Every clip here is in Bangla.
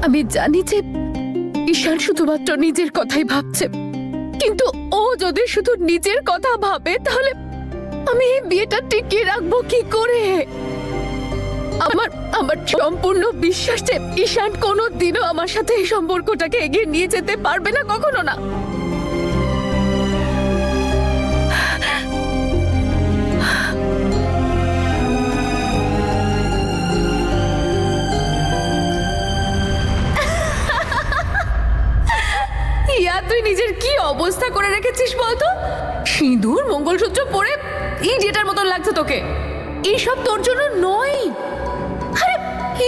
আমি জানি যে ঈশান শুধুমাত্র নিজের কথাই ভাবছে, কিন্তু ও যদি শুধু নিজের কথা ভাবে তাহলে আমি এই বিয়েটা টিকিয়ে রাখবো কি করে? আমার আমার সম্পূর্ণ বিশ্বাস যে ঈশান কোনোদিনও আমার সাথে এই সম্পর্কটাকে এগিয়ে নিয়ে যেতে পারবে না, কখনো না। ইয়া, তুই নিজের কি অবস্থা করে রেখেছিস বলতো? সিঁদুর মঙ্গলসূত্র পরে ইডিয়েটার মতন লাগছে তোকে। এইসব তোর জন্য নয়। আরে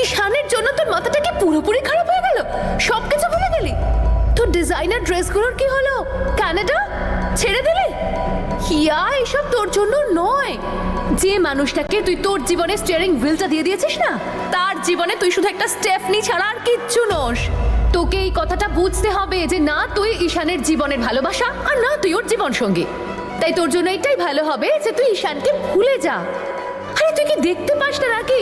ঈশানের জন্য তোর মাথাটা কি পুরোপুরি খারাপ হয়ে গেল? সবকিছু ভুলে গেলি? তোর ডিজাইনার ড্রেসগুলোর কি হলো? কানাডা ছেড়ে দিলি? হিয়া, এসব তোর জন্য নয়। যে মানুষটাকে তুই তোর জীবনে স্টিয়ারিং হুইলটা দিয়ে দিয়েছিস না, তার জীবনে তুই শুধু একটা স্টেফনি ছাড়া আর কিচ্ছু নস। তোকে এই কথাটা বুঝতে হবে যে না তুই ঈশানের জীবনের ভালোবাসা আর না তুই ওর জীবন সঙ্গী। তাই তোর জন্য এটাই ভালো হবে যে তুই ঈশানকে ভুলে যা। আরে তুই কি দেখতে পাস না নাকি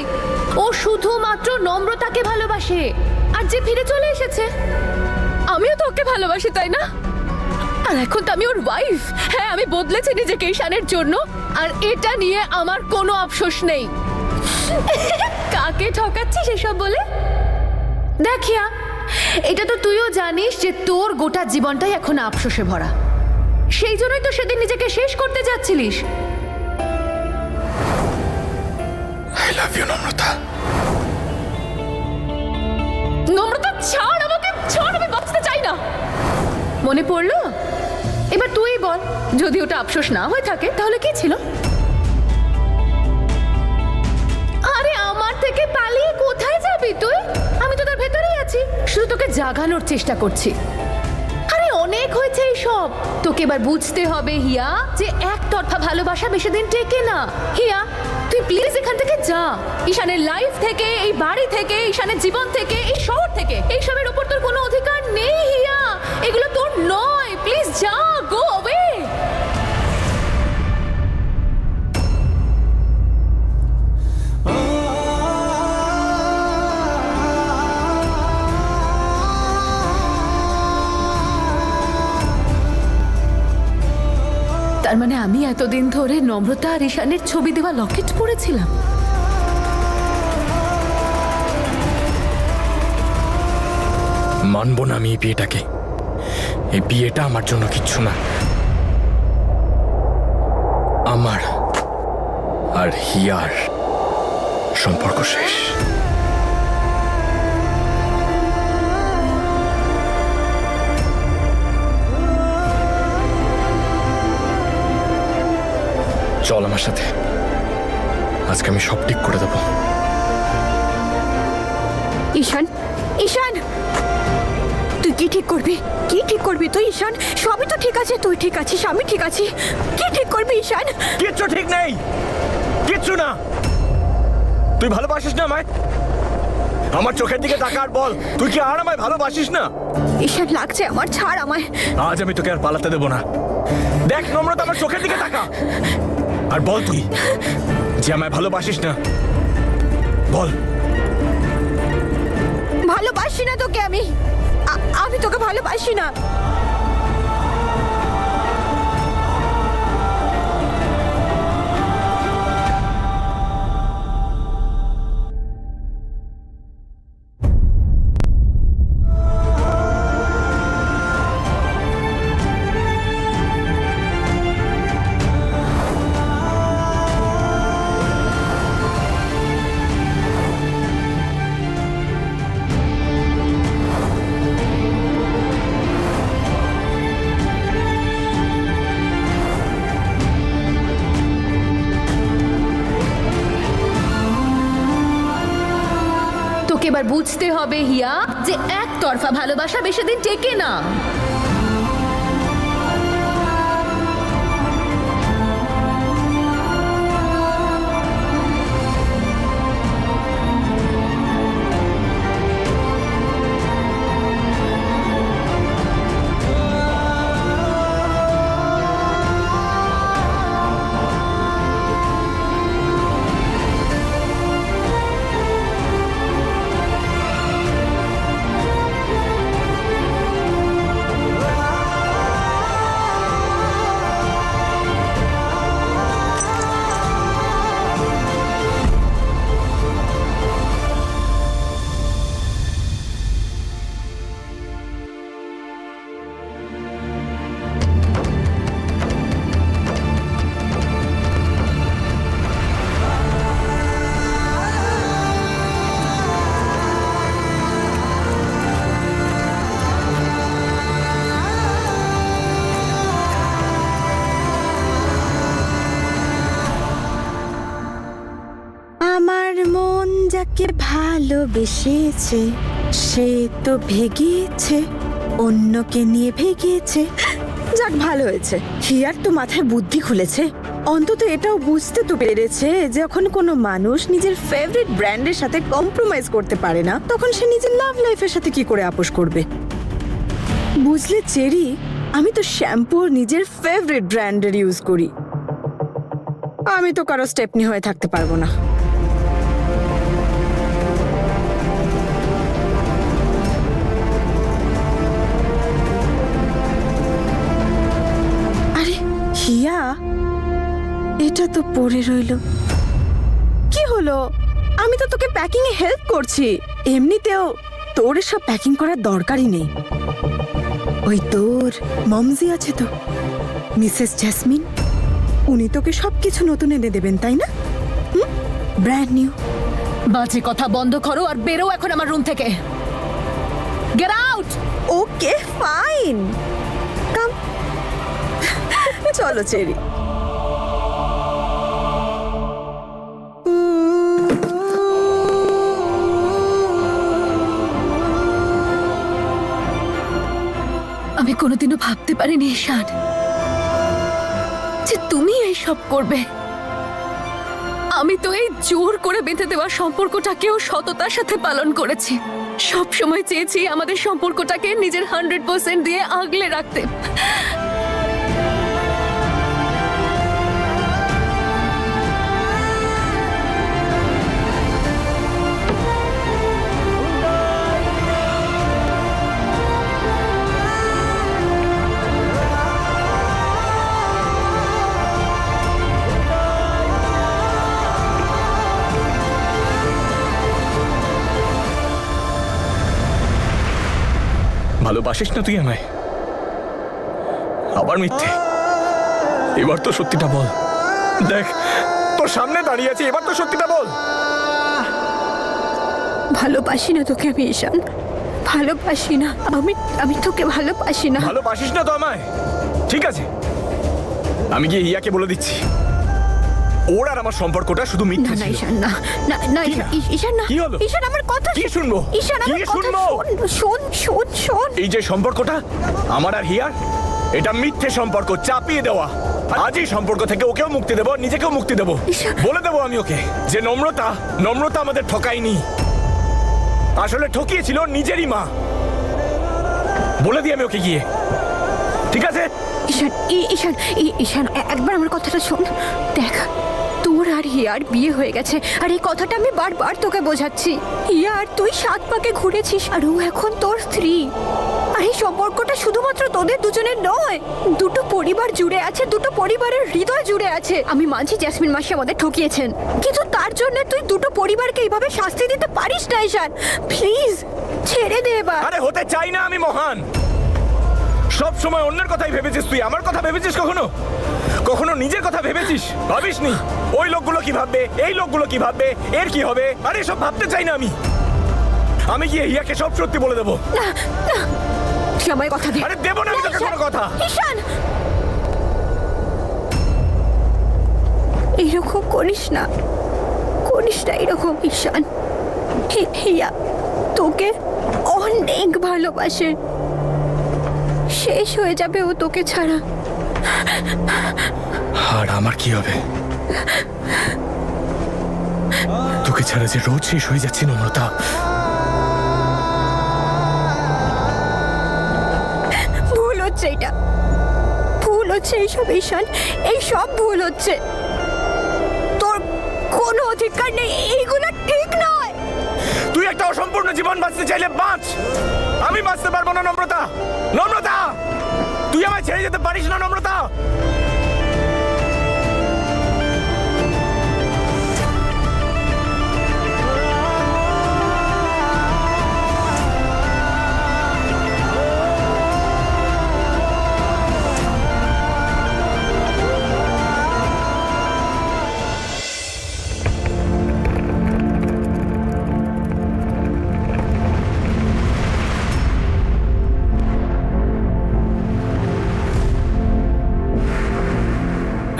ও শুধুমাত্র নম্রতাকে ভালোবাসে? আর যে ফিরে চলে এসেছে, আমিও তো ওকে ভালোবাসি, তাই না? আর এখন তো আমি ওর ওয়াইফ। হ্যাঁ, আমি বদলেছি নিজেকে ঈশানের জন্য, আর এটা নিয়ে আমার কোনো আফসোস নেই। কাকে ঠকাচ্ছিস এসব বলে? দেখিয়া, এটা তো তুইও জানিস যে তোর গোটা জীবনটাই এখন আফসোসে ভরা। সেই জন্যই তো সেদিন নিজেকে শেষ করতে যাচ্ছিলিস। আই লাভ ইউ নম্রতা। নম্রতা, ছাড় আমাকে, ছাড়, আমি বাঁচতে চাই না। মনে পড়লো? এবার তুই বল, যদি ওটা আফসোস না হয়ে থাকে তাহলে কি ছিল? আরে আমার থেকে পালিয়ে কোথায় যাবি তুই? আমি তো তার ভেতরেই আছি, শুধু তোকে জাগানোর চেষ্টা করছি। আরে অনেক হয়েছে এইসব। তোকে এবার বুঝতে হবে হিয়া যে একতরফা ভালোবাসা বেশি দিন টেকে না। হিয়া, তুই প্লিজ এখান থেকে যা। ঈশানের লাইফ থেকে, এই বাড়ি থেকে, ঈশানের জীবন থেকে, এই শহর থেকে, এইসবের উপর তোর কোনো অধিকার নেই হিয়া। এগুলো তোর নয়। প্লিজ যা, গো অ্যাওয়ে। তার মানে আমি এতদিন ধরে নম্রতা আর ঈশানের ছবি দেওয়া লকেট পরেছিলাম। মানবো না আমি এই বিয়েটাকে। এই বিয়েটা আমার জন্য কিচ্ছু না। আমার আর হিয়ার সম্পর্ক শেষ। চল আমার সাথে, আজকে আমি সব ঠিক করে দেবো। ঈশান, ঈশান, তুই কি ঠিক করবি? কি ঠিক করবি তুই ঈশান? সবই তো ঠিক আছে, তুই ঠিক আছিস, আমি ঠিক আছি। কি ঠিক করবি ঈশান? কিচ্ছু ঠিক নেই, কিচ্ছু না। তুই ভালোবাসিস না আমায়? আমার চোখের দিকে তাকা আর বল, তুই কি আর আমায় ভালোবাসিস না? ঈশান, লাগছে আমার, ছাড় আমায়। আজ আমি তোকে আর পালাতে দেবো না। দেখ নম্রতা, আমার চোখের দিকে তাকা আর বল তুই যে আমায় ভালোবাসিস না। বল। ভালোবাসি না তোকে আমি। আমি তোকে ভালোবাসি না। তোকে এবার বুঝতে হবে হিয়া যে একতরফা ভালোবাসা বেশি দিন টেকে না। যাকে ভালোবেসেছে সে তো ভেগেছে, অন্যকে নিয়ে ভেগেছে। যাক, ভালো হয়েছে। হিয়ার তো মাথায় বুদ্ধি খুলেছে। অন্তত এটাও বুঝতে তো পেরেছে যখন কোনো মানুষ নিজের ফেভারিট ব্র্যান্ডের সাথে কম্প্রোমাইজ করতে পারে না, তখন সে নিজের লাভ লাইফের সাথে কি করে আপোষ করবে। বুঝলে চেরি, আমি তো শ্যাম্পু নিজের ফেভারিট ব্র্যান্ডের ইউজ করি। আমি তো কারো স্টেপনি হয়ে থাকতে পারবো না। আরে হিয়া, এটা তো পড়ে রইলো। কি হলো? আমি তো তোকে প্যাকিং এ হেল্প করছি। এমনিতেও তোর এসব প্যাকিং করার দরকারই নেই। ওই তোর মমজি আছে তো, মিসেস জেসমিন, উনি তোকে সবকিছু নতুন এনে দেবেন, তাই না? Brand new. বাজে কথা বন্ধ করো আর বেরো এখন আমার রুম থেকে। Get out. ওকে ফাইন, কাম। চলো চেরি। আমি কোনোদিনও ভাবতে পারিনি ঈশান যে তুমি এইসব করবে। আমি তো এই জোর করে বেঁধে দেওয়া সম্পর্কটাকেও সততার সাথে পালন করেছি। সব সময় চেয়েছি আমাদের সম্পর্কটাকে নিজের 100% দিয়ে আগলে রাখতে। ভালোবাসিস না তুই আমায়? আবার মিথ্যে। এবার তো সত্যিটা বল। দেখ, তোর সামনে দাঁড়িয়ে আছে, এবার তো সত্যিটা বল। ভালোবাসি না তোকে আমি ঈশান, ভালোবাসি না। আমি তোকে ভালোবাসি না। ভালোবাসিস না তো আমায়? ঠিক আছে, আমি গিয়ে হিয়াকে বলে দিচ্ছি ওর আর আমার সম্পর্কটা শুধু না মিথ্যে না ছিল। ঈশান, না না না কি না? ঈশান না। কি হলো? ঈশান আমার কথা কি শুনবো? ঈশান আমার কি কথা শুনবো? শোন শোন শোন। এই যে সম্পর্কটা আমার আর হিয়ার, এটা মিথ্যে সম্পর্ক, চাপিয়ে দেওয়া। আজ এই সম্পর্ক থেকে ওকেও মুক্তি দেবো, নিজেকেও মুক্তি দেবো। ঈশান। বলে দেবো আমি ওকে যে নম্রতা আমাদের ঠকায়নি, আসলে ঠকিয়েছিল নিজেরই মা। বলে দিই আমি ওকে গিয়ে। ঠিক আছে? ঈশান ঈশান ঈশান একবার আমার কথাটা শোন। দেখ, তোর আর হিয়ার বিয়ে হয়ে গেছে, আর এই কথাটা আমি বারবার তোকে বোঝাচ্ছি। হিয়া আর তুই 7 পাকে ঘুরেছিস, আর ও এখন তোর স্ত্রী। আর এই সম্পর্কটা শুধুমাত্র তোদের দুজনের নয়, দুটো পরিবার জুড়ে আছে, দুটো পরিবারের হৃদয় জুড়ে আছে। আমি মানছি জেসমিন মাসি আমাদের ঠকিয়েছেন, কিন্তু তার জন্য তুই দুটো পরিবারকে এইভাবে শাস্তি দিতে পারিস না ঈশান। প্লিজ ছেড়ে দে এবার। আরে হতে চাই না আমি মহান। সব সময় অন্যের কথাই ভেবেছিস তুই, আমার কথা ভেবেছিস কখনো? কখনো নিজের কথা ভেবেছিস? ভাবিসনি ওই লোকগুলো কি ভাববে, এই লোকগুলো কি ভাববে, এর কি হবে? আরে সব ভাবতে চাই না আমি গিয়ে হিয়াকে সব সত্যি বলে দেবো। না না, তুই আমায় কথা দে। আরে দেবো না আমি তোকে কোনো কথা। ঈশান, এরকম করিস না এরকম ঈশান। হিয়া তোকে অনেক ভালোবাসে, শেষ হয়ে যাবে ও তোকে ছাড়া। আর আমার কি হবে? তোকে ছাড়া যে রোজ শেষ হয়ে যাচ্ছে নম্রতা। ভুল হচ্ছে, এটা ভুল হচ্ছে। এইসব ঈশান, এই সব ভুল হচ্ছে। তোর কোনো অধিকার নেই, এইগুলো ঠিক নয়। তুই একটা অসম্পূর্ণ জীবন বাঁচতে চাইলে বাঁচ, আমি বাঁচতে পারবো না নম্রতা। নম্রতা, তুই আমায় ছেড়ে যেতে পারিস না নম্রতা।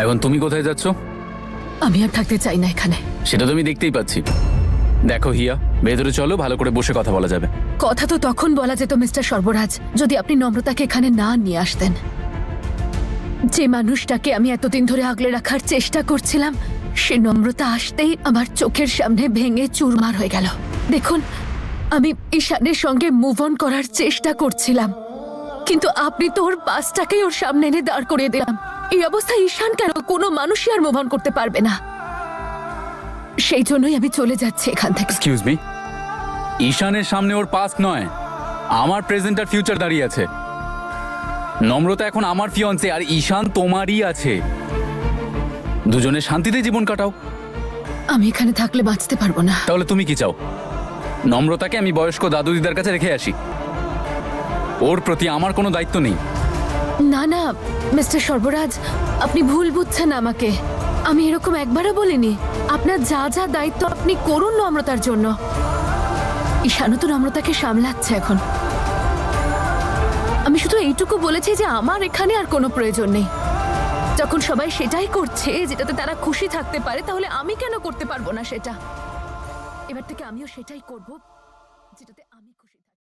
এখন তুমি কোথায় যাচ্ছ? আমি আর থাকতে চাই না এখানে। সেটা তো আমি দেখতেই পাচ্ছি। দেখো হিয়া, ভেতরে চলো, ভালো করে বসে কথা বলা যাবে। কথা তো তখন বলা যেত মিস্টার সর্বরাজ, যদি আপনি নম্রতাকে এখানে না নিয়ে আসতেন। যে মানুষটাকে আমি এতদিন ধরে আগলে রাখার চেষ্টা করছিলাম, সে নম্রতা আসতেই আমার চোখের সামনে ভেঙে চুরমার হয়ে গেল। দেখুন, আমি ঈশানের সঙ্গে মুভ অন করার চেষ্টা করছিলাম, কিন্তু আপনি তো ওর পাসটাকেই ওর সামনে এনে দাঁড় করিয়ে দিলাম। এই অবস্থায় ঈশান কেন? কোনো মানুষই আর মুভ অন করতে পারবে না। সেই জন্যই আমি চলে যাচ্ছি এখান থেকে। এক্সকিউজ মি, ঈশানের সামনে ওর পাস্ট নয়, আমার প্রেজেন্ট আর ফিউচার দাঁড়িয়ে আছে। নম্রতা এখন আমার ফিয়ন্সে, আর ঈশান তোমারই আছে। দুজনে শান্তিতে জীবন কাটাও। আমি এখানে থাকলে বাঁচতে পারবো না। তাহলে তুমি কি চাও? নম্রতাকে আমি বয়স্ক দাদু দিদার কাছে রেখে আসি? ওর প্রতি আমার কোনো দায়িত্ব নেই। না না মিস্টার সর্বরাজ, আপনি ভুল বুঝছেন আমাকে। আমি এরকম একবারও বলিনি। আপনার যা যা দায়িত্ব আপনি করুন নম্রতার জন্য। ঈশানও তো নম্রতাকে সামলাচ্ছে এখন। আমি শুধু এইটুকু বলেছি যে আমার এখানে আর কোনো প্রয়োজন নেই। যখন সবাই সেটাই করছে যেটাতে তারা খুশি থাকতে পারে, তাহলে আমি কেন করতে পারবো না সেটা? এবার থেকে আমিও সেটাই করব যেটাতে আমি খুশি থাকি।